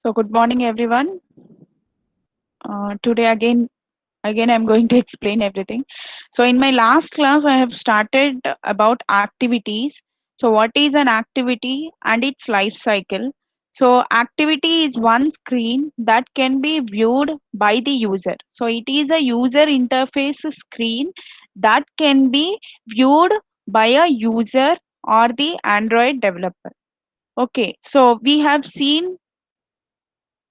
So good morning, everyone. Today again I'm going to explain everything. So in my last class, I have started about activities. So what is an activity and its life cycle? So activity is one screen that can be viewed by the user. So it is a user interface screen that can be viewed by a user or the Android developer. Okay, so we have seen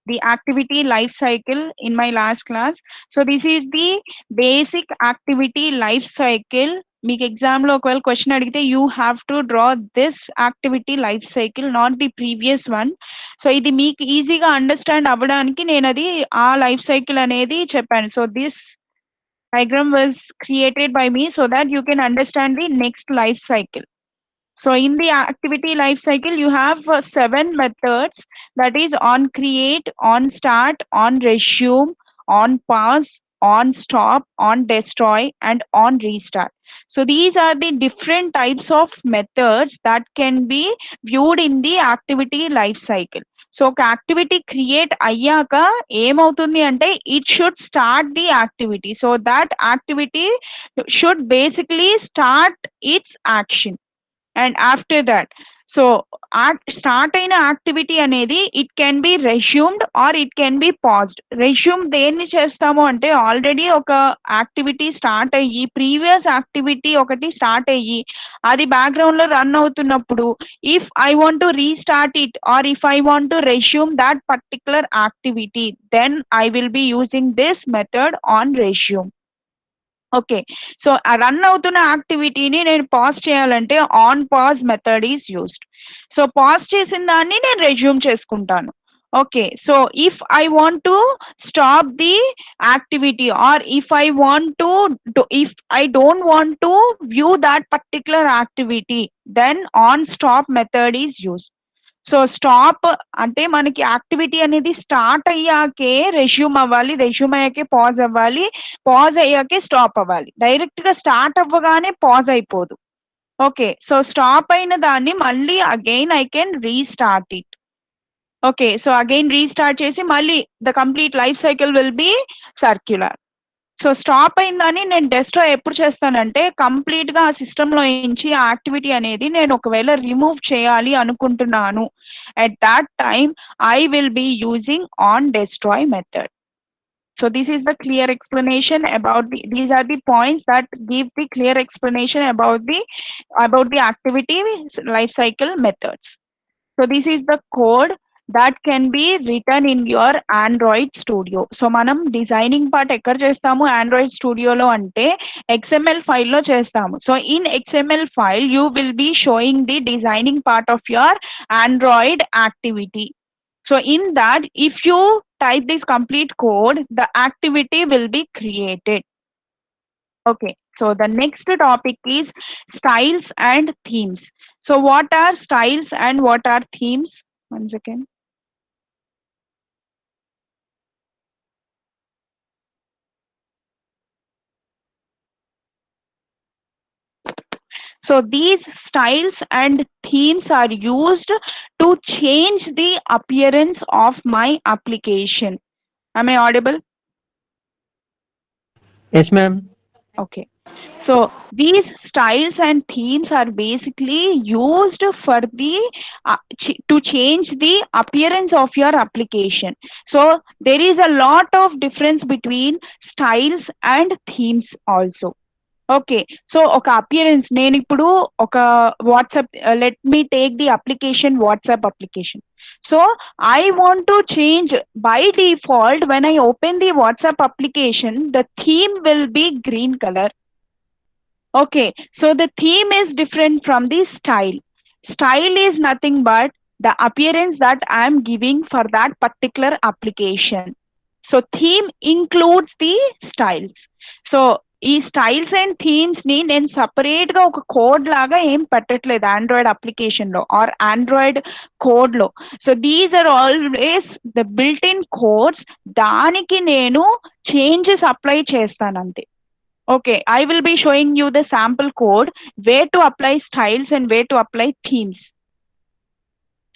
the activity life cycle in my last class. So this is the basic activity life cycle. మీకు ఎగ్జామ్లో ఒకవేళ question అడిగితే you have to draw this activity life cycle not the previous one. So ఇది మీకు ఈజీగా understand అవ్వడానికి నేను అది ఆ లైఫ్ సైకిల్ అనేది చెప్పాను. So this diagram was created by me so that you can understand the next life cycle. So in the activity life cycle, you have seven methods, that is on create, on start, on resume, on pause, on stop, on destroy, and on restart. So these are the different types of methods that can be viewed in the activity life cycle. So ఒక activity create అయ్యాక ఏమవుతుంది అంటే it should start the activity. So that activity should basically start its action. And after that so start అయిన activity అనేది it can be resumed or it can be paused. Resume దేన్ని చేస్తాము అంటే already ఒక activity start అయ్యి previous activity ఒకటి start అయ్యి అది బ్యాక్గ్రౌండ్ లో రన్ అవుతున్నప్పుడు if I want to restart it or if I want to resume that particular activity then I will be using this method on resume. Okay, so ఆ run అవుతున్న యాక్టివిటీని నేను pause చేయాలంటే on pause method is used. So pause చేసిన దాన్ని నేను resume చేసుకుంటాను. Okay, so if I want to stop the activity or if I want to if I don't want to view that particular activity then on stop method is used. So stop అంటే మనకి activity అనేది start అయ్యాకే resume అవ్వాలి, resume అయ్యాకే pause అవ్వాలి, pause అయ్యాకే stop అవ్వాలి. Direct గా start అవ్వగానే pause అయిపోదు. Okay, so stop అయిన దాన్ని మళ్ళీ again I can restart it. Okay, so again restart చేసి మళ్ళీ the complete life cycle will be circular. So stop అయిందని నేను డెస్ట్రాయ్ ఎప్పుడు చేస్తానంటే కంప్లీట్ గా ఆ సిస్టమ్ లో నుంచి ఆ యాక్టివిటీ అనేది నేను ఒకవేళ రిమూవ్ చేయాలి అనుకుంటున్నాను. at that time I will be using on destroy method. So this is the clear explanation about these are the points that give the clear explanation about the activity life cycle methods. So this is the code that can be written in your Android Studio. So మనం designing part ఎక్కడ చేస్తాము Android స్టూడియోలో అంటే XML ఫైల్లో చేస్తాము. So in XML file you will be sowing the designing part of your Android activity. So in that, if you type this complete code, the activity will be created. Okay, so the next topic is styles and themes. So what are styles and what are themes? One second. So these styles and themes are used to change the appearance of my application. Am I audible? Yes, ma'am. Okay. So these styles and themes are basically used for the to change the appearance of your application. So there is a lot of difference between styles and themes also. Okay, so ఒక appearance నేను ఇప్పుడు ఒక WhatsApp let me take the application WhatsApp application. So I want to change by default when I open the WhatsApp application, the theme will be green color. Okay, so the theme is different from the style. Style is nothing but the appearance that I am giving for that particular application. So theme includes the styles. So ఈ styles and themes ని నేను separate గా ఒక code లాగా ఏం పెట్టట్లేదు Android application లో or Android code లో. So these are always the built in codes, దానికి నేను చేంజెస్ అప్లై చేస్తాను అంతే. Okay, I will be showing you the sample code where to apply styles and where to apply themes.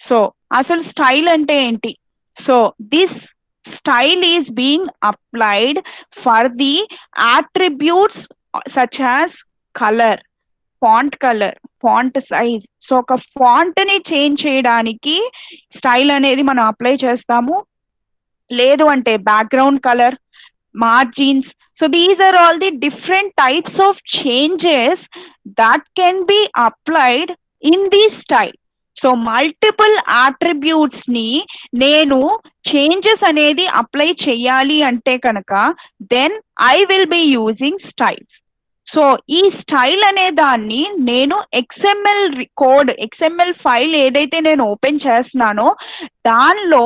So అసలు style అంటే ఏంటి? So this style is being applied for the attributes such as color, color, font size. So ఒక font ని change చేయడానికి style అనేది మనం apply చేస్తాము. లేదు అంటే background colour, margins. So these are all the different types of changes that can be applied in this style. So multiple attributes ని నేను చేంజెస్ అనేది అప్లై చేయాలి అంటే కనుక then I will be using styles. So ఈ style అనే దాన్ని నేను ఎక్స్ఎంఎల్ కోడ్, ఎక్స్ఎంఎల్ ఫైల్ ఏదైతే నేను ఓపెన్ చేస్తున్నానో దానిలో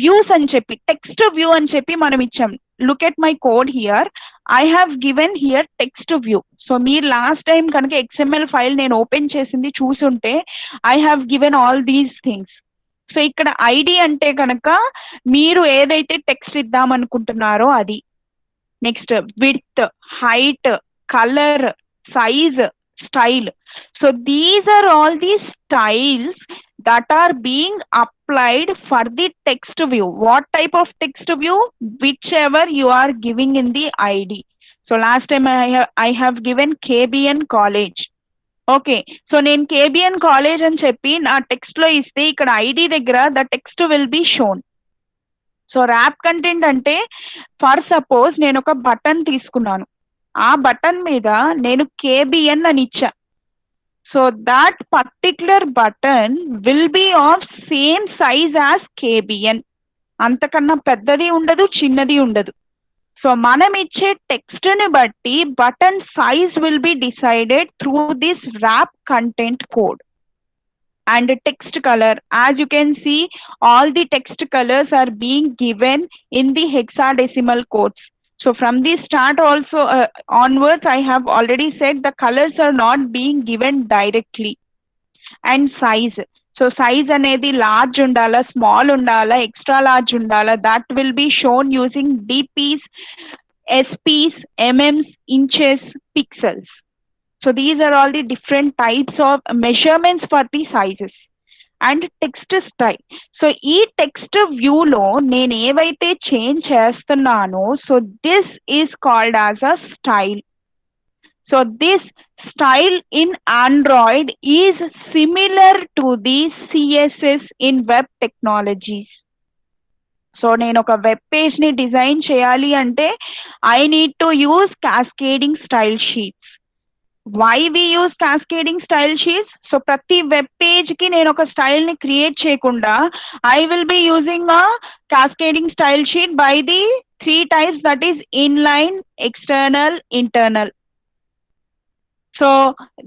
వ్యూస్ అని చెప్పి, టెక్స్ట్ వ్యూ అని చెప్పి మనం ఇచ్చాం. Look at my code here, I have given here text view. So మీరు లాస్ట్ టైం కనుక ఎక్స్ఎంఎల్ ఫైల్ నేను ఓపెన్ చేసింది చూసుంటే I have given all these things. So ఇక్కడ ఐడి అంటే కనుక మీరు ఏదైతే టెక్స్ట్ ఇద్దాం అనుకుంటున్నారో అది. Next width, height, color, size, style. So these are all the styles that are being applied for the text view. What type of text view? Whichever you are giving in the ID. So last time I have given KBN college. Okay, so నేను KBN college అని చెప్పి నా text లో ఇస్తే ఇక్కడ ID దగ్గర the text will be shown. So wrap content అంటే for suppose నేను ఒక బటన్ తీసుకున్నాను, ఆ బటన్ మీద నేను కేబిఎన్ అని ఇచ్చా. So that particular button will be of same size as KBN. అంతకన్నా పెద్దది ఉండదు, చిన్నది ఉండదు. సో మనం ఇచ్చే టెక్స్ట్ ని బట్టి button size will be decided through this wrap content code. And text color, as you can see, all the text colors are being given in the hexadecimal codes. So from the start also onwards, I have already said the colors are not being given directly. And size, so size anedi large undala, small undala, extra large undala, that will be shown using dps, SPs, MMs, inches, pixels. So these are all the different types of measurements for the sizes. And text style, so ఈ text వ్యూలో నేను ఏవైతే change చేస్తున్నానో so this is called as a style. So this style in Android is similar to the CSS in web technologies. So నేను ఒక web page ని design చేయాలి అంటే I need to use cascading style sheets. Why we use cascading style sheets? So ప్రతి web page కి నేను ఒక style ని క్రియేట్ చేయకుండా I will be using a cascading style sheet by the 3 types, that is inline, external, internal. So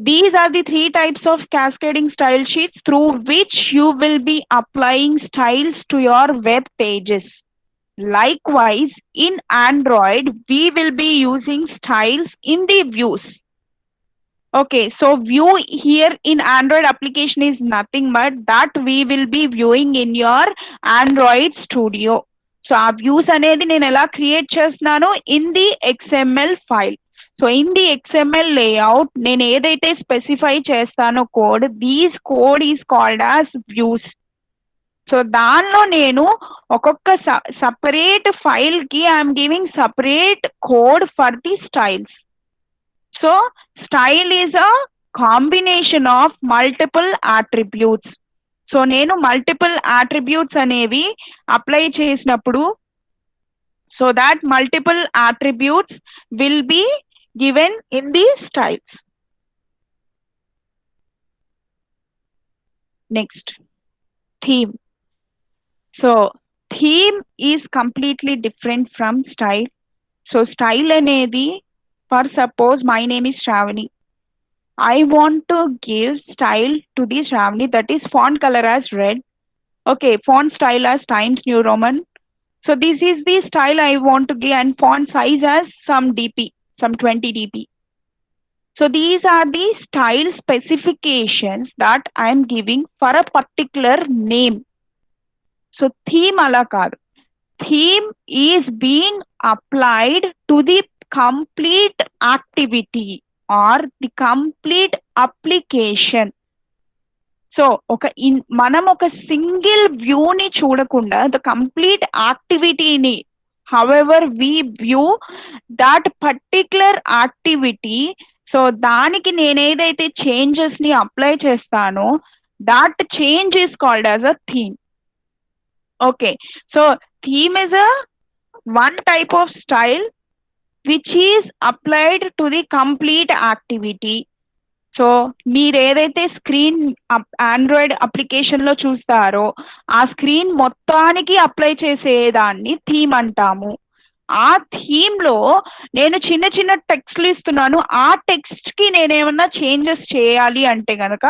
these are the 3 types of cascading style sheets through which you will be applying styles to your web pages. Likewise, in Android, we will be using styles in the views. Okay, so view here in Android application is nothing but that we will be viewing in your Android Studio. So ఆ views అనేది నేను ఎలా create చేస్తున్నానో in the XML file. So in the XML layout నేను ఏదైతే specify చేస్తానో code, these code is called as views. So దానిలో నేను ఒక్కొక్క సపరేట్ ఫైల్ కి I'm giving separate code for the styles. So style is a combination of multiple attributes. So నేను multiple attributes అనేవి apply చేసినప్పుడు so that multiple attributes will be given in the styles. Next, theme. So theme is completely different from style. So style anedi, for suppose my name is Shravani, I want to give style to the Shravani, that is font color as red, okay, font style as Times New Roman. So this is the style I want to give, and font size as some dp, some 20 dp. So these are the style specifications that I am giving for a particular name. So theme ala kaadu. Theme is being applied to the complete activity or the complete application. So మనం ఒక single వ్యూని చూడకుండా the complete యాక్టివిటీని however we view that particular activity, so దానికి నేను ఏదైతే changes ని apply చేస్తానో that change is called as a theme. Okay, so theme is a one type of style which is applied to the complete activity. So మీరు ఏదైతే screen Android application లో చూస్తారో ఆ స్క్రీన్ మొత్తానికి అప్లై చేసేదాన్ని theme అంటాము. ఆ థీమ్ లో నేను చిన్న చిన్న టెక్స్ట్లు ఇస్తున్నాను, ఆ టెక్స్ట్ కి నేను ఏమన్నా చేంజెస్ చేయాలి అంటే గనక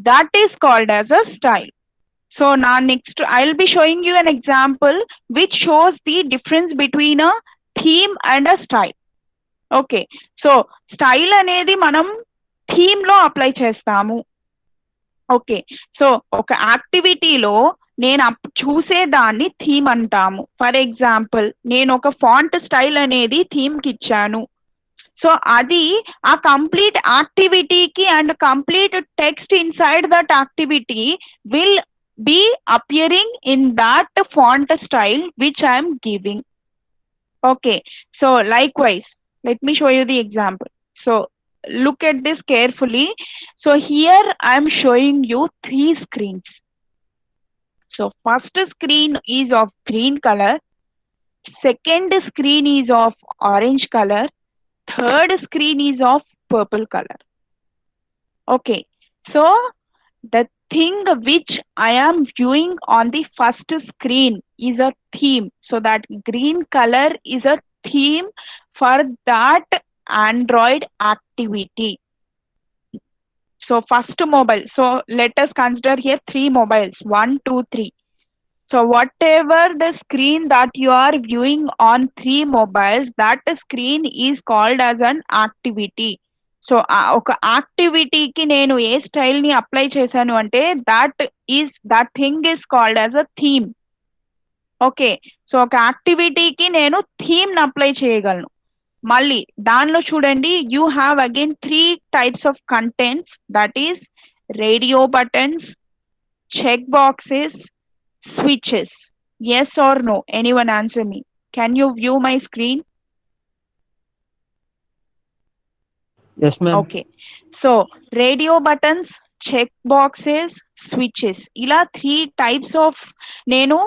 that is called as a style. So నా next I will be showing you an example which shows the difference between a theme and a style. Okay, so style అనేది మనం థీమ్ లో అప్లై చేస్తాము. Okay, so ఒక యాక్టివిటీలో నేను చూసేదాన్ని theme అంటాము. For example నేను ఒక ఫాంట్ స్టైల్ అనేది థీమ్ కి ఇచ్చాను. సో అది ఆ కంప్లీట్ యాక్టివిటీకి and complete text inside that activity will be appearing in that font style which I am giving. Okay, so likewise, let me show you the example. So look at this carefully. So here I am showing you three screens. So first screen is of green color, second screen is of orange color, third screen is of purple color. Okay, so the thing which I am viewing on the first screen is a theme. So that green color is a theme for that Android activity. So first mobile. So let us consider here three mobiles, 1, 2, 3. So whatever the screen that you are viewing on three mobiles, that screen is called as an activity. So ఒక యాక్టివిటీకి నేను ఏ style ని apply చేశాను అంటే that thing is called as a theme. Okay, so ఒక యాక్టివిటీకి నేను theme ని apply చేయగలను. మళ్ళీ దానిలో చూడండి, you have again three types of contents, that is radio buttons, check boxes, switches. Yes or no? Anyone answer me. Can you view my screen? Yes, ma'am. Okay. So radio buttons, check boxes, switches. ఇలా three types of నేను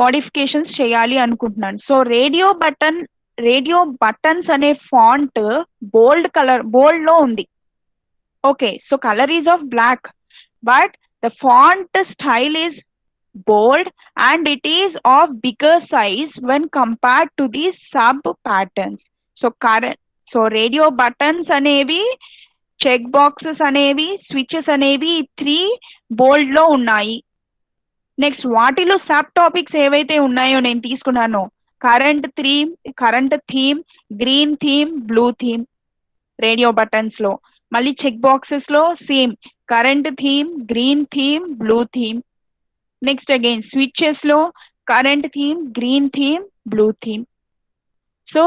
modifications చేయాలి అనుకుంటున్నాను. So radio buttons అనే font bold లో ఉంది. Okay, so colour is of black, but the font style is bold and it is of bigger size when compared to the sub patterns. So radio buttons అనేవి, check boxes అనేవి, switches అనేవి three బోల్డ్ లో ఉన్నాయి. Next వాటిలో sub topics ఏవైతే ఉన్నాయో నేను తీసుకున్నాను, current theme, green theme, blue theme radio buttons లో. మళ్ళీ చెక్ బాక్సెస్ లో same current theme, green theme, blue theme. Next again switches లో current theme, green theme, blue theme. So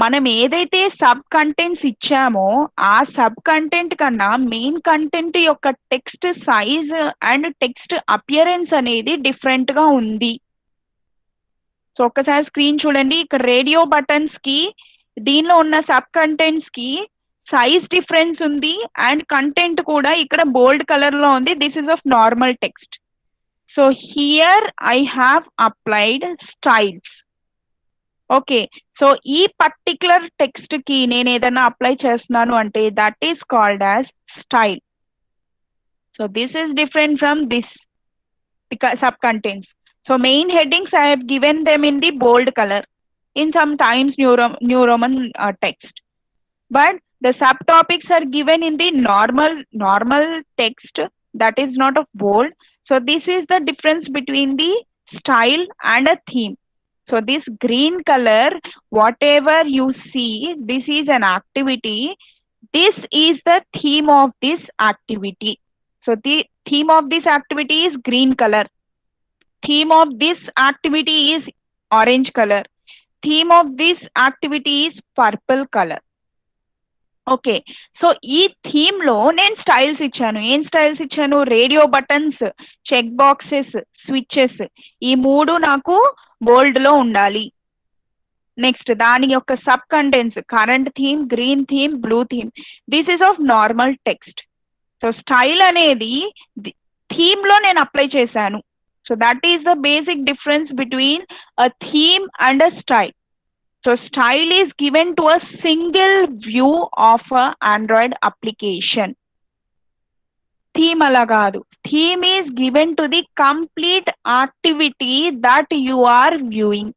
మనం ఏదైతే సబ్ కంటెంట్స్ ఇచ్చామో ఆ సబ్ కంటెంట్ కన్నా main content యొక్క text size and text appearance అనేది డిఫరెంట్ గా ఉంది. సో ఒక్కసారి స్క్రీన్ చూడండి, ఇక్కడ రేడియో బటన్స్ కి దీనిలో ఉన్న సబ్ కంటెంట్స్ కి సైజ్ డిఫరెన్స్ ఉంది అండ్ కంటెంట్ కూడా ఇక్కడ బోల్డ్ కలర్ లో ఉంది. This is of normal text. So here I have applied styles. Okay, so ఈ పర్టికులర్ టెక్స్ట్ కి నేను ఏదైనా అప్లై చేస్తున్నాను అంటే that is called as style. So this is different from this sub contents. So main headings I have given them in the bold color, in sometimes new Roman text, but the subtopics are given in the normal text, that is not of bold. So this is the difference between the style and a theme. So this green color, whatever you see, this is an activity. This is the theme of this activity. So the theme of this activity is green color. Theme of this activity is orange color. Theme of this activity is purple color. Okay. So, ఈ థీమ్‌లో నేను styles ఇచ్చాను. ఏం styles ఇచ్చాను? Radio buttons, check boxes, switches ఈ 3 నాకు బోల్డ్‌లో ఉండాలి. నెక్స్ట్ దాని యొక్క sub contents current theme, green theme, blue theme. This is of normal text. So, style అనేది థీమ్‌లో నేను అప్లై చేశాను. So, that is the basic difference between a theme and a style. So style is given to a single view of a Android application. Theme ala kaadu. Theme is given to the complete activity that you are viewing.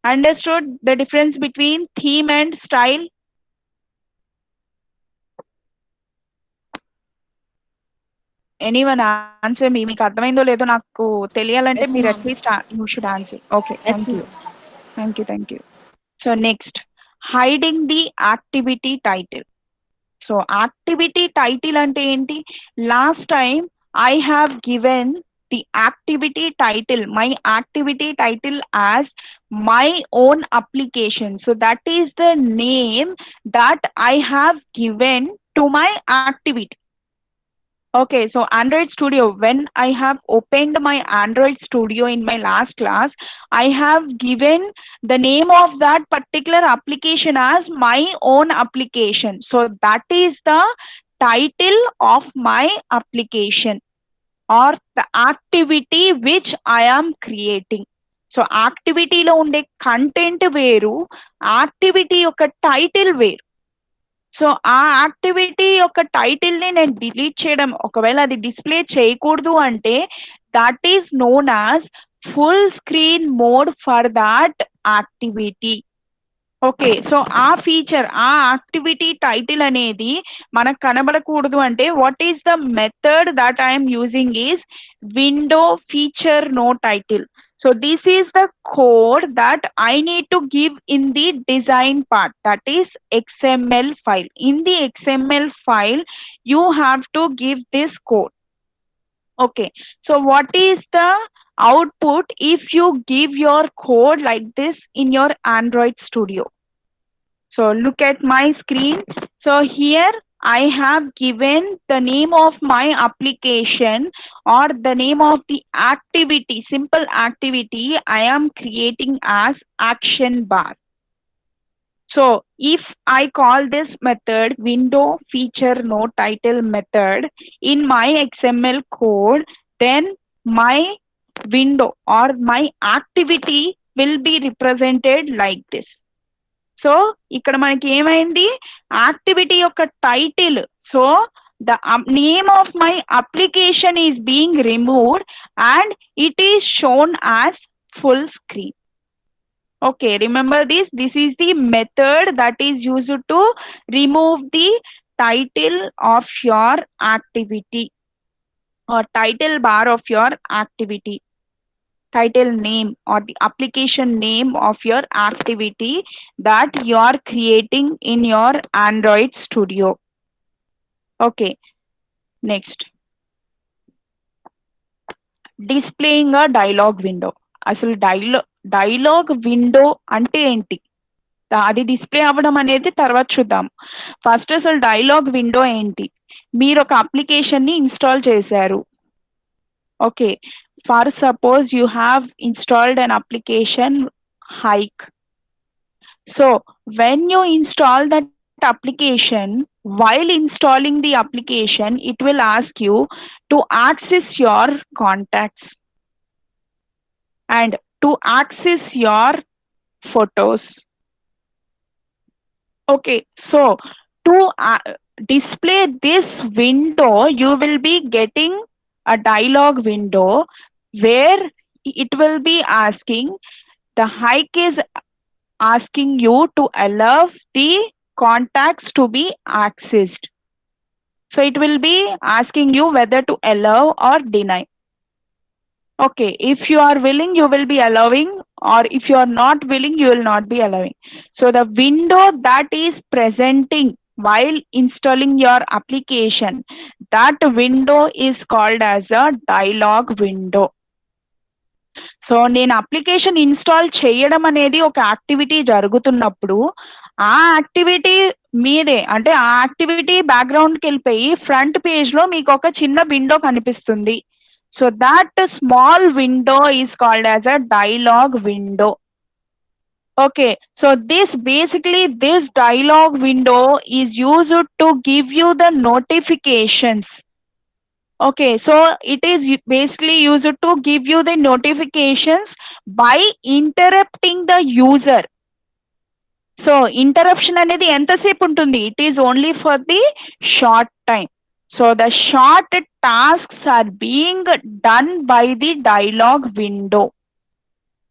Understood the difference between theme and style? Anyone answer me? మీకు అర్థమైందో లేదో నాకు తెలియాలంటే Yes, మీరు ma'am. At least you should answer. Okay, Yes, thank you. ma'am. Thank you, thank you. So next, hiding the activity title. So activity title అంటే ఏంటి? Last time I have given the activity title, my activity title as my own application. So that is the name that I have given to my activity. Okay, so Android Studio, when I have opened my Android Studio in my last class, I have given the name of that particular application as my own application. So that is the title of my application or the activity which I am creating. So యాక్టివిటీలో ఉండే content వేరు, activity యొక్క title వేరు. So ఆ activity యొక్క title ని నేను delete చేయడం, ఒకవేళ అది డిస్ప్లే చేయకూడదు అంటే that is known as full screen mode for that activity. Okay, so ఆ ఫీచర్, ఆ యాక్టివిటీ టైటిల్ అనేది మనకు కనబడకూడదు అంటే what is the method that I'm using is window feature no title. So this is the code that I need to give in the design part, that is XML file. In the XML file, you have to give this code. Okay, so what is the output if you give your code like this in your Android Studio? So look at my screen. So here I have given the name of my application or the name of the activity, simple activity I am creating as action bar. So if I call this method window feature no title method in my XML code, then my window or my activity will be represented like this. So ఇక్కడ మనకి ఏమైంది? Activity యొక్క title, so the name of my application is being removed and it is shown as full screen. Okay, remember this. This is the method that is used to remove the title of your activity or title bar of your activity. Title name or the application name of your activity that you are creating in your Android Studio. Okay, next, displaying a dialog window. అసలు dialogue window అంటే ఏంటి, అది display అవ్వడం అనేది తర్వాత చూద్దాం. First అసలు dialogue window ఏంటి? మీరు ఒక అప్లికేషన్ ని ఇన్స్టాల్ చేశారు. Okay, for suppose you have installed an application Hike. So when you install that application, while installing the application, it will ask you to access your contacts and to access your photos. Okay, so to display this window, you will be getting a dialog window where it will be asking, the Hike is asking you to allow the contacts to be accessed. So it will be asking you whether to allow or deny. Okay, if you are willing, you will be allowing, or if you are not willing, you will not be allowing. So the window that is presenting while installing your application, that window is called as a dialog window. So నేను application install చేయడం అనేది ఒక activity జరుగుతున్నప్పుడు ఆ activity మీదే అంటే ఆ activity బ్యాక్గ్రౌండ్కి వెళ్ళిపోయి ఫ్రంట్ పేజ్ లో మీకు ఒక చిన్న విండో కనిపిస్తుంది. So that small window is called as a dialog window. Okay, so this dialog window is used to give you the notifications. Okay, so it is basically used to give you the notifications by interrupting the user. So interruption అనేది ఎంతసేపు ఉంటుంది? It is only for the short time. So the short tasks are being done by the dialog window.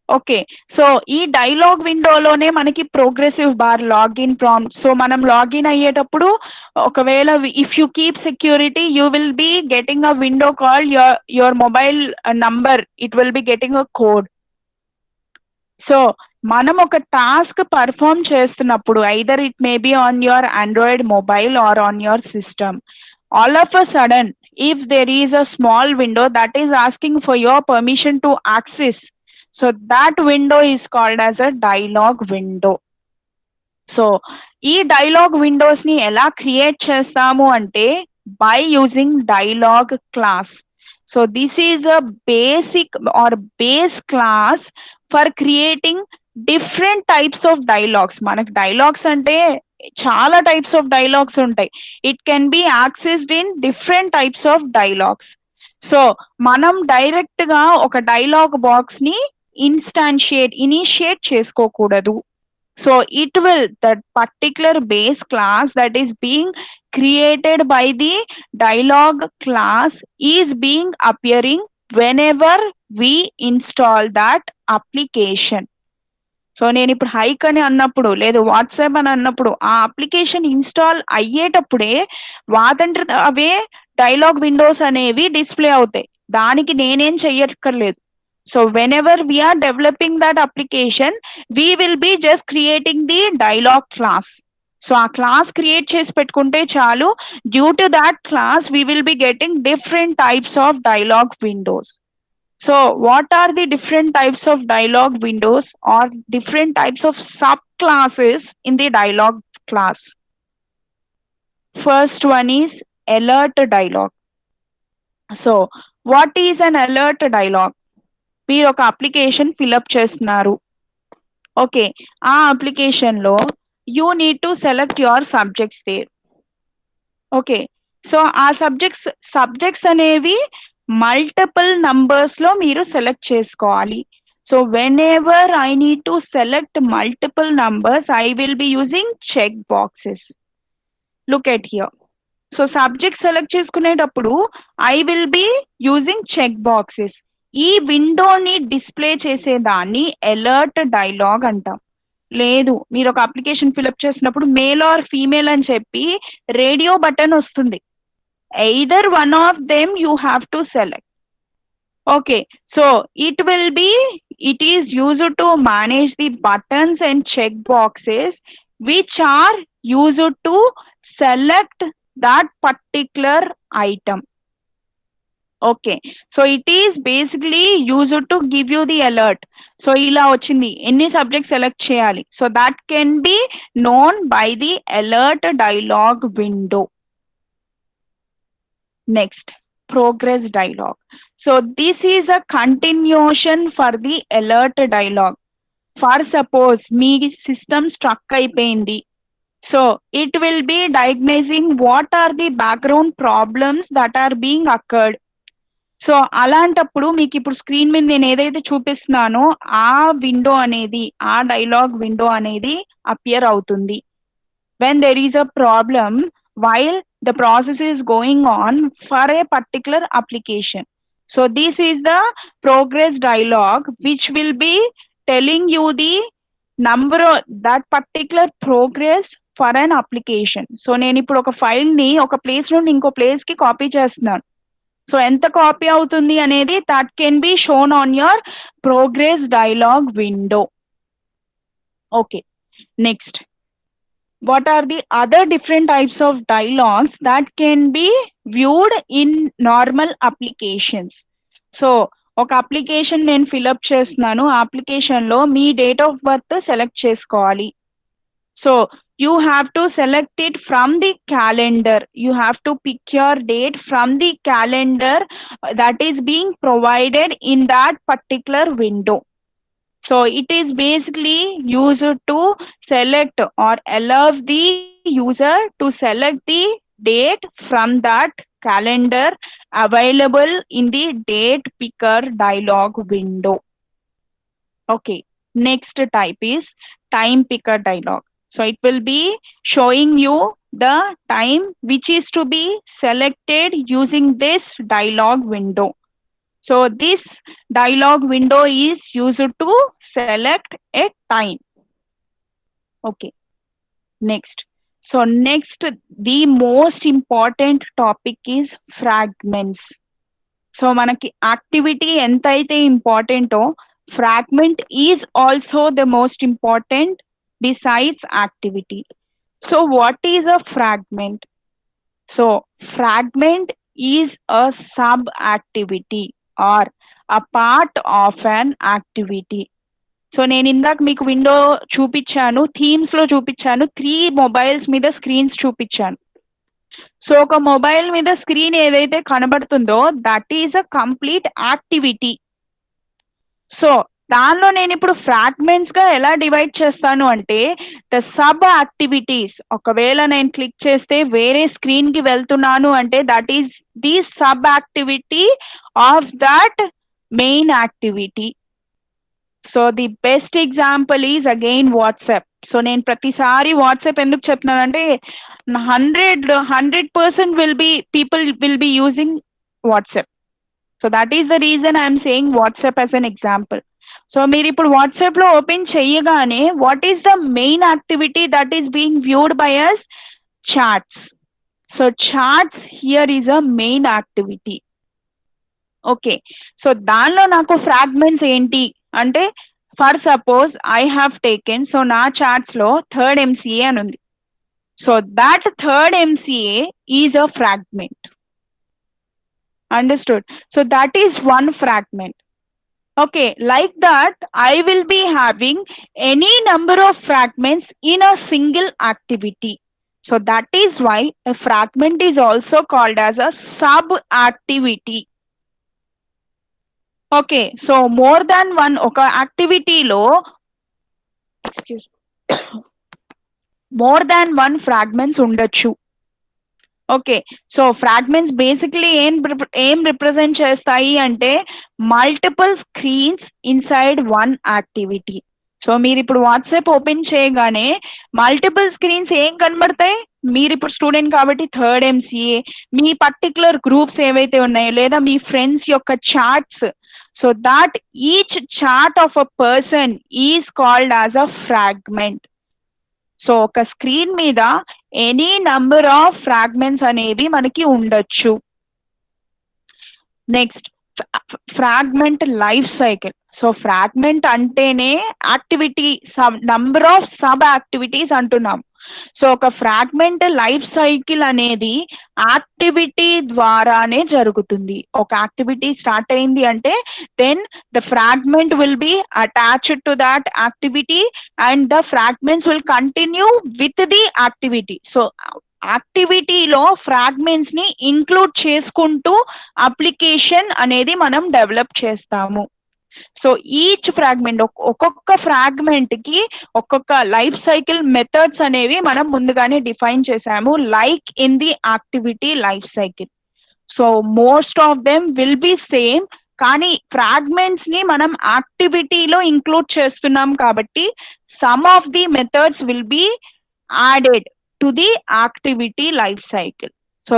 Okay, so ఈ dialog విండోలోనే మనకి progressive bar login prompt. So మనం login అయ్యేటప్పుడు ఒకవేళ if you keep security you will be getting a window call your mobile number, it will be getting a code. So మనం ఒక task perform చేస్తున్నప్పుడు either it may be on your Android mobile are on your system, all of a sudden if there is a small window that is asking for your permission to access, so that window is called as a dialog window. So ఈ dialog windows ని ఎలా create చేస్తాము అంటే by using dialog class. So this is a basic or base class for creating different types of dialogs. మనకు dialogs అంటే చాలా types of dialogs ఉంటాయి. It can be accessed in different types of dialogs. So మనం direct గా ఒక dialog box ని initiate చేసుకోకూడదు. So it will, that particular base class that is being created by the dialog class is being appearing whenever we install that application. So నేను ఇప్పుడు hike అని అన్నప్పుడు లేదు వాట్సాప్ అని అన్నప్పుడు ఆ అప్లికేషన్ ఇన్స్టాల్ అయ్యేటప్పుడే వాటంటే అవే డైలాగ్ విండోస్ అనేవి డిస్ప్లే అవుతాయి. దానికి నేనేం చెయ్యక్కర్లేదు. So whenever we are developing that application, we will be just creating the dialog class. So ఆ క్లాస్ క్రియేట్ చేసి పెట్టుకుంటే చాలు. Due to that class we will be getting different types of dialog windows. So what are the different types of dialog windows or different types of subclasses in the dialog class? First one is alert dialog. So what is an alert dialog? మీరు ఒక application fill up చేస్తున్నారు. Okay, ఆ అప్లికేషన్లో you need to select your subjects there. Okay, so ఆ subjects అనేవి multiple నంబర్స్లో మీరు select చేసుకోవాలి. So whenever I need to select multiple numbers I will be using check boxes. Look at here. So subject select చేసుకునేటప్పుడు I will be using check boxes. ఈ విండోని display చేసేదాన్ని alert dialog అంటాం. లేదు మీరు ఒక application fill up చేసినప్పుడు male or female అని చెప్పి రేడియో బటన్ వస్తుంది. Either one of them you have to select. Okay, so it is used to manage the buttons and check boxes which are used to select that particular item. Okay, so it is basically used to give you the alert. So ఇలా వచ్చింది ఎన్ని subject select చేయాలి. So that can be known by the alert dialog window. Next progress dialog. So this is a continuation for the alert dialog. For suppose మీ system struck అయిపోయింది. So it will be diagnosing what are the background problems that are being occurred. So అలాంటప్పుడు మీకు ఇప్పుడు screen మీద నేను ఏదైతే చూపిస్తున్నానో ఆ window అనేది ఆ డైలాగ్ విండో అనేది అపియర్ అవుతుంది when there is a problem while the process is going on for a particular application. So this is the progress dialog which will be telling you the number of that particular progress for an application. So నేను ఇప్పుడు ఒక file ని ఒక place నుండి ఇంకో place కి copy చేస్తున్నాను. So ఎంత కాపీ అవుతుంది అనేది that can be shown on your progress dialogue window. Okay, next what are the other different types of dialogues that can be viewed in normal applications? So ఒక application నేను fill up చేస్తున్నాను. ఆ అప్లికేషన్లో మీ date of birth select చేసుకోవాలి. So You have to select it from the calendar. You have to pick your date from the calendar that is being provided in that particular window. So it is basically used to select or allow the user to select the date from that calendar available in the date picker dialog window. Okay, next type is time picker dialog. So it will be showing you the time which is to be selected using this dialog window. So this dialog window is used to select a time. Okay, next. So next, the most important topic is fragments. So మనకి activity ఎంతైతే ఇంపార్టెంటో fragment is also the most important besides activity. So what is a fragment? So fragment is a sub activity are a part of an activity. So నేను ఇందాక మీకు window చూపించాను, themes లో చూపించాను, 3 mobiles మీద స్క్రీన్స్ చూపించాను. సో ఒక mobile మీద స్క్రీన్ ఏదైతే కనబడుతుందో that is a complete activity. So దానిలో నేను ఇప్పుడు ఫ్రాగ్మెంట్స్ గా ఎలా డివైడ్ చేస్తాను అంటే ద సబ్ యాక్టివిటీస్. ఒకవేళ నేను క్లిక్ చేస్తే వేరే స్క్రీన్ కి వెళ్తున్నాను అంటే that is the sub activity of that main activity. So the best example is again WhatsApp. So నేను ప్రతిసారి వాట్సాప్ ఎందుకు చెప్తున్నానంటే 100% will be people will be using WhatsApp. So that is the reason I am saying WhatsApp as an example. So మీరు ఇప్పుడు WhatsApp లో open చేయగానే what is the main activity that is being viewed by us? Chats. So chats here is a main activity. Okay, so దానిలో నాకు fragments ఏంటి అంటే for suppose I have taken, so నా chats లో third MCA అని ఉంది. So that third MCA is a fragment. Understood? So that is one fragment. Okay, like that, I will be having any number of fragments in a single activity. So that is why a fragment is also called as a sub-activity. Okay, so more than one oka activity lo, excuse me, more than one fragments ఉండొచ్చు. Okay, so fragments basically ఏం represent చేస్తాయి అంటే multiple screens inside one activity. So మీరు ఇప్పుడు WhatsApp open చేయగానే multiple screens ఏం కనబడతాయి? మీరు ఇప్పుడు స్టూడెంట్ కాబట్టి థర్డ్ ఎంసీఏ, మీ పర్టికులర్ గ్రూప్స్ ఏవైతే ఉన్నాయో లేదా మీ ఫ్రెండ్స్ యొక్క chats. So that each chat of a person is called as a fragment. So ఒక స్క్రీన్ మీద ఎనీ నంబర్ ఆఫ్ ఫ్రాగ్మెంట్స్ అనేవి మనకి ఉండొచ్చు. Next, fragment life cycle. So fragment అంటేనే activity number of sub activities అంటున్నాం. So ఒక fragment life cycle అనేది activity ద్వారానే జరుగుతుంది. ఒక యాక్టివిటీ స్టార్ట్ అయింది అంటే then the fragment will be attached to that activity and the fragments will continue with the activity. So యాక్టివిటీలో ఫ్రాగ్మెంట్స్ ని ఇంక్లూడ్ చేసుకుంటూ అప్లికేషన్ అనేది మనం డెవలప్ చేస్తాము. సో ఈచ్ ఫ్రాగ్మెంట్, ఒక్కొక్క ఫ్రాగ్మెంట్ కి ఒక్కొక్క లైఫ్ సైకిల్ మెథడ్స్ అనేవి మనం ముందుగానే డిఫైన్ చేసాము like in the activity life cycle. So most of them will be same, కానీ ఫ్రాగ్మెంట్స్ ని మనం యాక్టివిటీలో ఇంక్లూడ్ చేస్తున్నాం కాబట్టి some of the methods will be added to the activity life cycle. So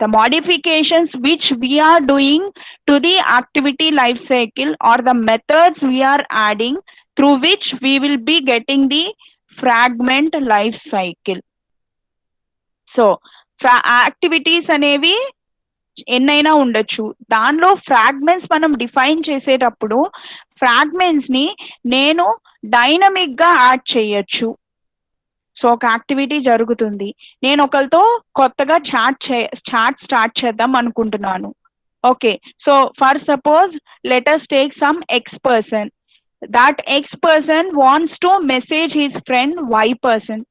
the modifications which we are doing to the activity life cycle or the methods we are adding through which we will be getting the fragment life cycle. So activities అనేవి ఎన్నైనా ఉండొచ్చు. దానిలో fragments మనం define చేసేటప్పుడు fragments ని నేను dynamic గా add చేయొచ్చు. సో ఒక యాక్టివిటీ జరుగుతుంది, నేను ఒకరితో కొత్తగా చాట్ స్టార్ట్ చేద్దాం అనుకుంటున్నాను. Okay, so for suppose let us take some X person. that X person wants to message his friend Y person.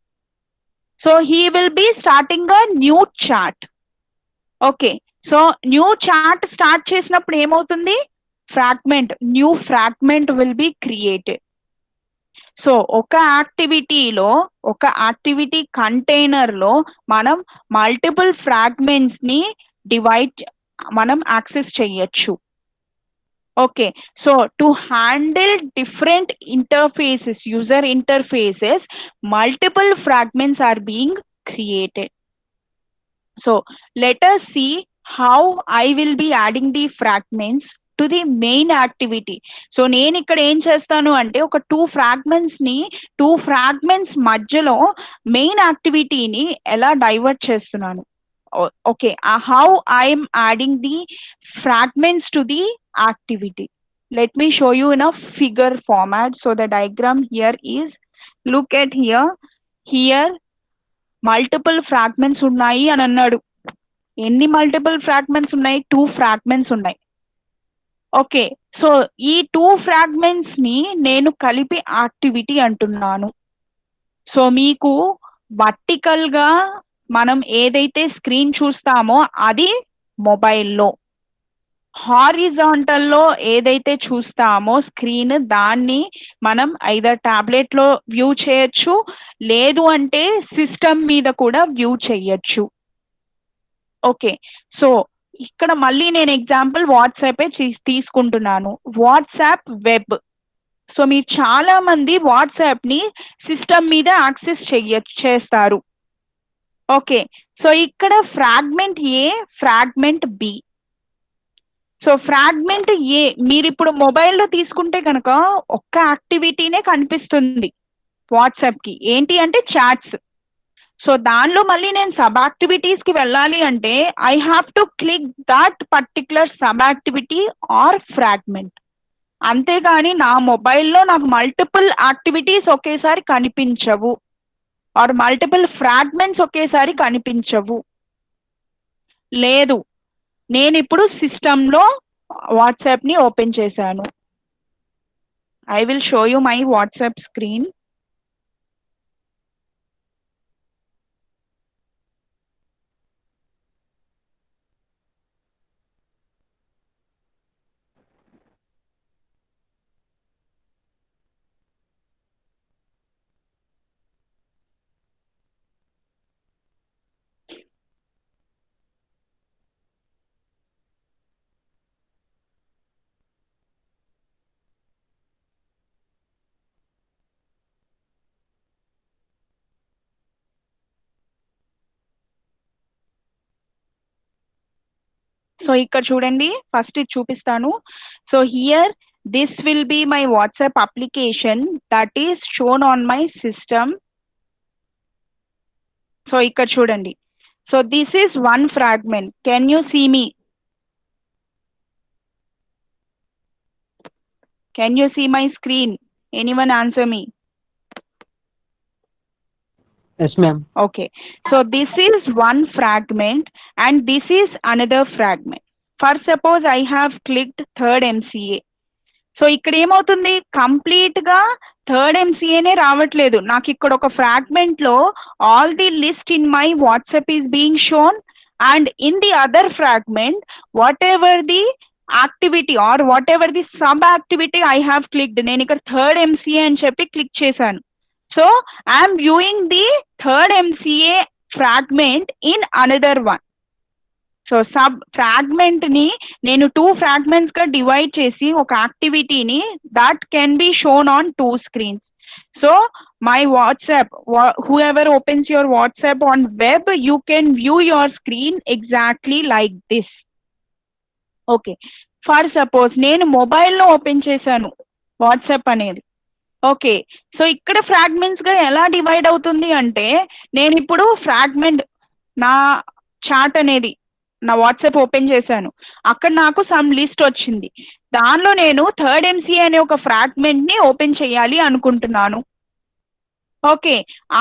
So he will be starting a new chat. Okay. So new chat start చేసినప్పుడు ఏమవుతుంది? Fragment, new fragment will be created. So ఒక యాక్టివిటీలో ఒక activity కంటైనర్లో మనం multiple ఫ్రాగ్మెంట్స్ని divide మనం access చేయొచ్చు. Okay, so to handle different interfaces, user interfaces, multiple fragments are being created. So let us see how I will be adding the fragments to the main activity. So నేను ఇక్కడ ఏం చేస్తాను అంటే ఒక two fragments మధ్యలో main యాక్టివిటీని ఎలా divert చేస్తున్నాను. Okay, how I'm adding the fragments to the activity. Let me show you in a figure format. So the diagram here is, look at here. Here multiple fragments ఉన్నాయి అని అన్నాడు. ఎన్ని multiple fragments ఉన్నాయి? 2 fragments ఉన్నాయి. Okay, so ఈ 2 fragments ని నేను కలిపి యాక్టివిటీ అంటున్నాను. సో మీకు వర్టికల్ గా మనం ఏదైతే స్క్రీన్ చూస్తామో అది మొబైల్లో, హారిజాంటల్ లో ఏదైతే చూస్తామో స్క్రీన్ దాన్ని మనం ఐదర్ టాబ్లెట్ లో వ్యూ చేయొచ్చు, లేదు అంటే సిస్టమ్ మీద కూడా వ్యూ చేయొచ్చు. ఓకే, సో ఇక్కడ మళ్ళీ నేను ఎగ్జాంపుల్ వాట్సాప్ తీసుకుంటున్నాను. WhatsApp web. సో మీరు చాలా మంది వాట్సాప్ ని సిస్టమ్ మీద యాక్సెస్ చేస్తారు. ఓకే, సో ఇక్కడ ఫ్రాగ్మెంట్ ఏ, ఫ్రాగ్మెంట్ బి. సో ఫ్రాగ్మెంట్ ఏ మీరు ఇప్పుడు మొబైల్లో తీసుకుంటే కనుక ఒక్క యాక్టివిటీనే కనిపిస్తుంది వాట్సాప్ కి, ఏంటి అంటే చాట్స్. సో దానిలో మళ్ళీ నేను సబ్ యాక్టివిటీస్ కి వెళ్ళాలి అంటే I have to click that particular sub activity are fragment. అంతేగాని నా మొబైల్లో నాకు మల్టిపుల్ యాక్టివిటీస్ ఒకేసారి కనిపించవు, ఆర్ మల్టిపుల్ ఫ్రాగ్మెంట్స్ ఒకేసారి కనిపించవు. లేదు, నేను ఇప్పుడు సిస్టంలో వాట్సాప్ ని ఓపెన్ చేశాను. I will show you my WhatsApp screen. So ఇక్కడ చూడండి, ఫస్ట్ ఇది చూపిస్తాను. So here this will be my WhatsApp application that is shown on my system. So ఇక్కడ చూడండి, so this is one fragment. Can you see me? Can you see my screen? Anyone answer me? Yes, ma'am. Okay, so this is one fragment and this is another fragment. For suppose I have clicked third MCA. So ఇక్కడ ఏమవుతుంది, complete గా third ఎంసీఏనే రావట్లేదు నాకు. ఇక్కడ ఒక fragment లో all the list in my WhatsApp is being shown, and in the other fragment whatever the activity or whatever the sub activity I have clicked. నేను ఇక్కడ థర్డ్ ఎంసీఏ అని చెప్పి click చేశాను. So I'm viewing the third MCA fragment in another one. So sub fragment ని నేను 2 fragments గా divide చేసి ఒక యాక్టివిటీని that can be shown on 2 screens. So my WhatsApp, who ever opens your WhatsApp on web, you can view your screen exactly like this. Okay, for suppose నేను మొబైల్లో open చేశాను WhatsApp అనేది. Okay, so ఇక్కడ fragments గా ఎలా divide అవుతుంది అంటే, నేను ఇప్పుడు ఫ్రాగ్మెంట్ నా చాట్ అనేది నా వాట్సాప్ ఓపెన్ చేశాను, అక్కడ నాకు సమ్ లిస్ట్ వచ్చింది. దానిలో నేను థర్డ్ ఎంసీఏ అనే ఒక ఫ్రాగ్మెంట్ ని ఓపెన్ చేయాలి అనుకుంటున్నాను. ఓకే,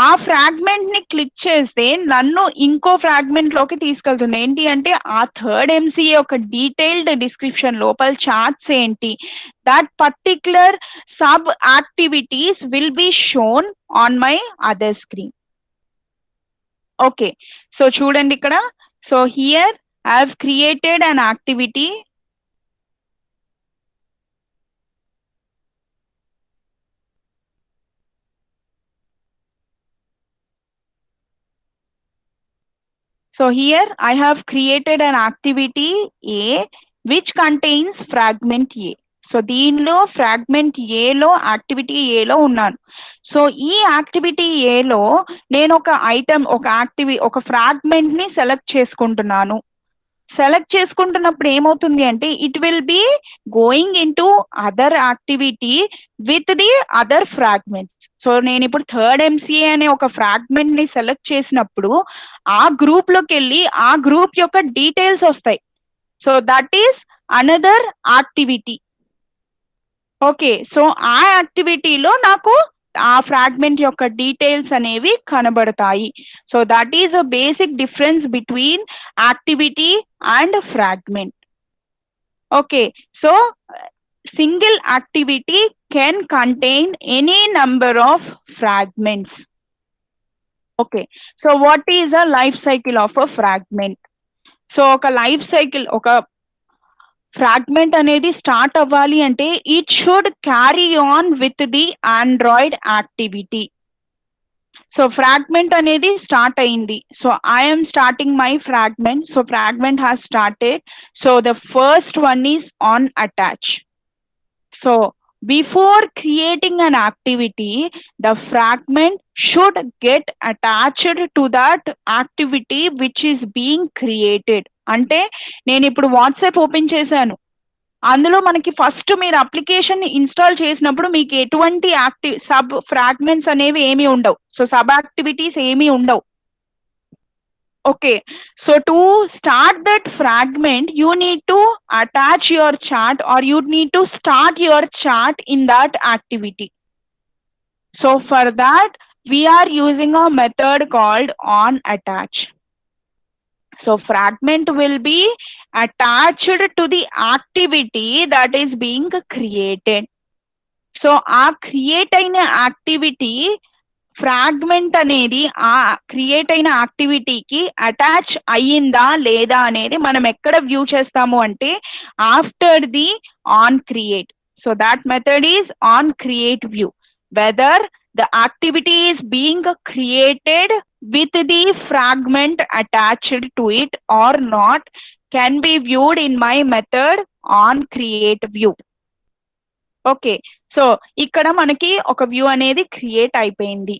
ఆ ఫ్రాగ్మెంట్ ని క్లిక్ చేస్తే నన్ను ఇంకో ఫ్రాగ్మెంట్ లోకి తీసుకెళ్తుంది. ఏంటి అంటే ఆ థర్డ్ ఎంసీఏ ఒక డీటెయిల్డ్ డిస్క్రిప్షన్, లోపల చార్ట్స్ ఏంటి, that particular sub activities will be shown on my other screen. Okay. So చూడండి ఇక్కడ. So here I have created an activity. So here I have created an activity A which contains fragment A. So దీనిలో fragment ఏలో activity ఏలో ఉన్నాను. So ఈ activity ఏలో నేను ఒక ఐటమ్ ఒక ఫ్రాగ్మెంట్ ని సెలెక్ట్ చేసుకుంటున్నాను. సెలెక్ట్ చేసుకుంటున్నప్పుడు ఏమవుతుంది అంటే it will be going in to other activity with the other fragments. So నేను ఇప్పుడు థర్డ్ ఎంసీఏ అనే ఒక ఫ్రాగ్మెంట్ ని సెలెక్ట్ చేసినప్పుడు ఆ గ్రూప్ లోకి వెళ్ళి ఆ గ్రూప్ యొక్క డీటెయిల్స్ వస్తాయి. So that is another activity. Okay. So ఆ యాక్టివిటీలో నాకు ఆ ఫ్రాగ్మెంట్ యొక్క డీటెయిల్స్ అనేవి కనబడతాయి. So that is a basic difference between activity and fragment. Okay. So single activity can contain any number of fragments. Okay. So what is a life cycle of a fragment? So ఒక life cycle, ఒక fragment అనేది start అవ్వాలి అంటే it should carry on with the Android activity. So fragment అనేది start అయింది. So I'm starting my fragment. So fragment has started. So the first one is on attach. So before creating an activity, the fragment should get attached to that activity which is being created. అంటే నేను ఇప్పుడు WhatsApp open చేశాను. అందులో మనకి first మీరు application install చేసినప్పుడు మీకు ఎటువంటి సబ్ ఫ్రాగ్మెంట్స్ అనేవి ఏమీ ఉండవు. సో సబ్ యాక్టివిటీస్ ఏమీ ఉండవు. Okay, so to start that fragment, you need to attach your chart or you need to start your chart in that activity. So for that, we are using a method called onAttach. So fragment will be attached to the activity that is being created. So our create అయిన activity fragment అనేది ఆ create అయిన యాక్టివిటీకి attach అయ్యిందా లేదా అనేది మనం ఎక్కడ view చేస్తాము అంటే after the on create. So that method is on create view. Whether the activity is being created with the fragment attached to it or not can be viewed in my method on create view. Okay. So ఇక్కడ మనకి ఒక view అనేది create అయిపోయింది.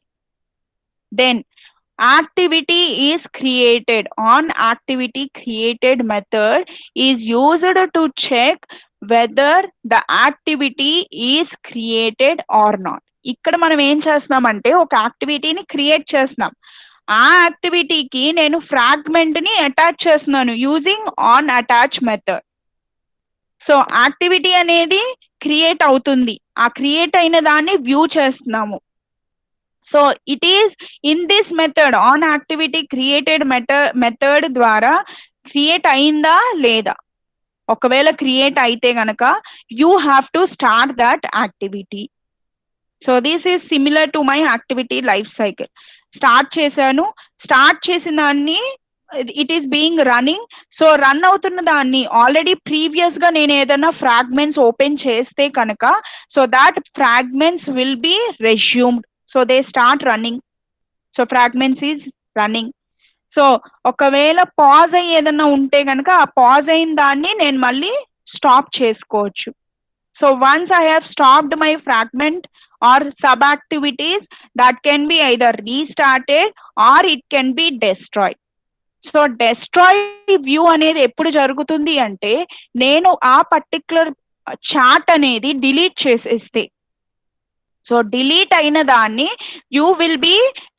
Then activity is created. On activity created method is used to check whether the activity is created or not. ఇక్కడ మనం ఏం చేస్తున్నామంటే ఒక యాక్టివిటీని క్రియేట్ చేస్తున్నాం. ఆ యాక్టివిటీకి నేను ఫ్రాగ్మెంట్ ని అటాచ్ చేస్తున్నాను using on attach method. So activity అనేది క్రియేట్ అవుతుంది. ఆ క్రియేట్ అయిన దాన్ని వ్యూ చేస్తున్నాము. So it is in this method on activity created method ద్వారా క్రియేట్ అయిందా లేదా. ఒకవేళ క్రియేట్ అయితే గనక you have to start that activity. So this is similar to my activity life cycle. Start చేశాను. స్టార్ట్ చేసిన దాన్ని it is being running. So run అవుతున్న దాన్ని ఆల్రెడీ ప్రీవియస్ గా నేను ఏదైనా ఫ్రాగ్మెంట్స్ ఓపెన్ చేస్తే కనుక so that fragments will be resumed. So they start running. So fragments is running. So ఒకవేళ పాజ్ అయ్యి ఏదైనా ఉంటే కనుక ఆ పాజ్ అయిన దాన్ని నేను మళ్ళీ స్టాప్ చేసుకోవచ్చు. So once I have stopped my fragment or sub activities, that can be either restarted or it can be destroyed. So destroy view అనేది ఎప్పుడు జరుగుతుంది అంటే నేను ఆ పర్టిక్యులర్ చార్ట్ అనేది డిలీట్ చేసేస్తే. సో డిలీట్ అయిన దాన్ని you will B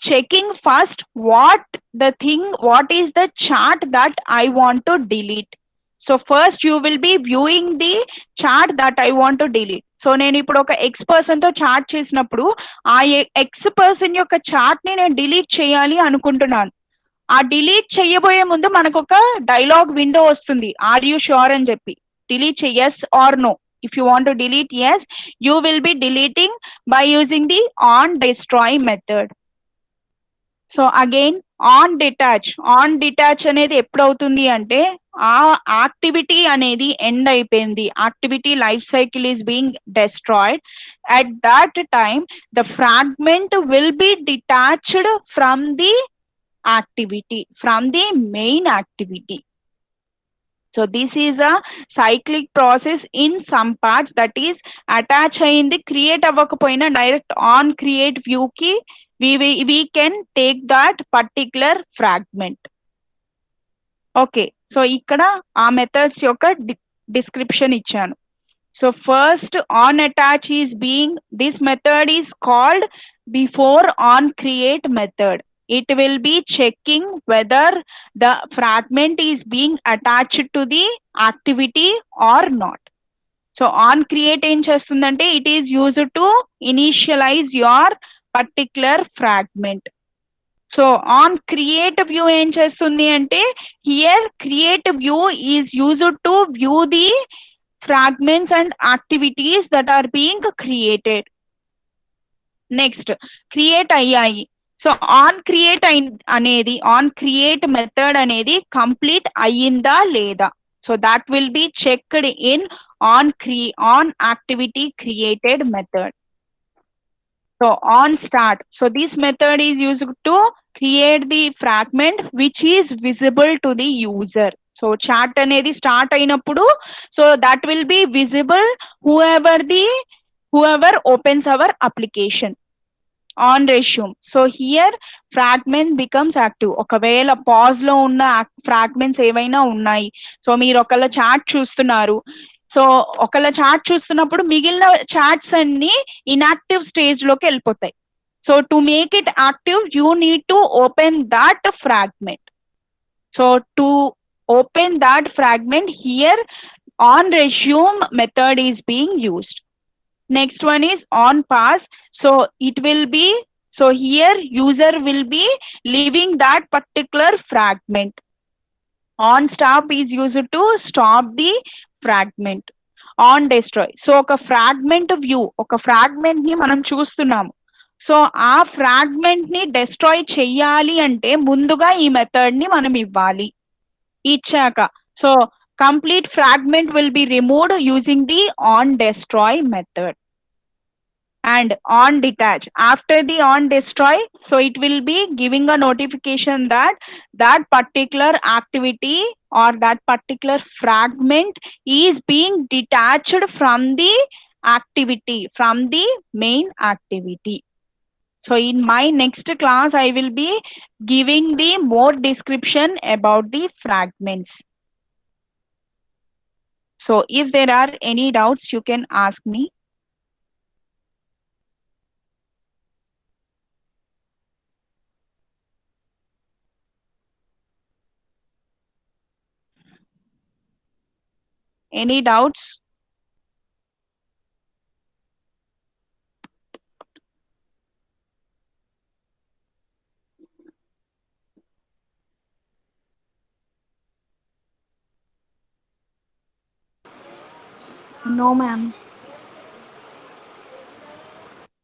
checking first what is the chart that I want to delete. So first you will B viewing the chart that I want to delete. So నేను ఇప్పుడు ఒక X person తో chart చేసినప్పుడు ఆ X person యొక్క chart ని నేను delete చేయాలి అనుకుంటున్నాను. ఆ డిలీట్ చేయబోయే ముందు మనకు ఒక డైలాగ్ విండో వస్తుంది, ఆర్ యూ ష్యూర్ అని చెప్పి. Delete yes or no. If you want to delete yes, you will be deleting by using the on destroy method. So again on detach అనేది ఎప్పుడు అవుతుంది అంటే ఆ యాక్టివిటీ అనేది ఎండ్ అయిపోయింది, activity life cycle is being destroyed. At that time the fragment will be detached from the activity, from the main activity. So this is a cyclic process in some parts, that is attach అయింది create అవ్వకపోయినా direct on create view కి we can take that particular fragment. Okay, so ఇక్కడ ఆ methods యొక్క description ఇచ్చాను. So first on attach is being, this method is called before on create method. It will be checking whether the fragment is being attached to the activity or not. So on create ఏం చేస్తుందంటే it is used to initialize your particular fragment. So on create view ఏం చేస్తుంది అంటే here create view is used to view the fragments and activities that are being created. Next create అయ్యాయి. So on create అనేది on create method అనేది complete అయ్యిందా లేదా, so that will be checked in on activity created method. So on start, so this method is used to create the fragment which is visible to the user. So chat అనేది start అయినప్పుడు so that will be visible whoever opens our application. On resume, so here fragment becomes active. ఒకవేళ pause లో ఉన్న fragments ఏవైనా ఉన్నాయి, so మీరు ఒకళ్ళ chat చూస్తున్నారు, సో ఒకళ్ళ చాట్ చూస్తున్నప్పుడు మిగిలిన చాట్స్ అన్ని ఇన్యాక్టివ్ స్టేజ్ లోకి వెళ్ళిపోతాయి. So to make it active you need to open that fragment. So to open that fragment, here on resume method is being used. Next one is on pass, so it will be, so here user will be leaving that particular fragment. On stop is used to stop the fragment. On destroy, so oka fragment view, oka fragment ni manam చూస్తున్నాము, so ఆ fragment ని destroy చెయ్యాలి అంటే ముందుగా ఈ method ని మనం ఇవ్వాలి. ఇచ్చాక so complete fragment will be removed using the on destroy method. And on detach, after the on destroy, so it will be giving a notification that that particular activity or that particular fragment is being detached from the activity, from the main activity. So in my next class I will be giving the more description about the fragments. So if there are any doubts you can ask me. Any doubts? No, ma'am.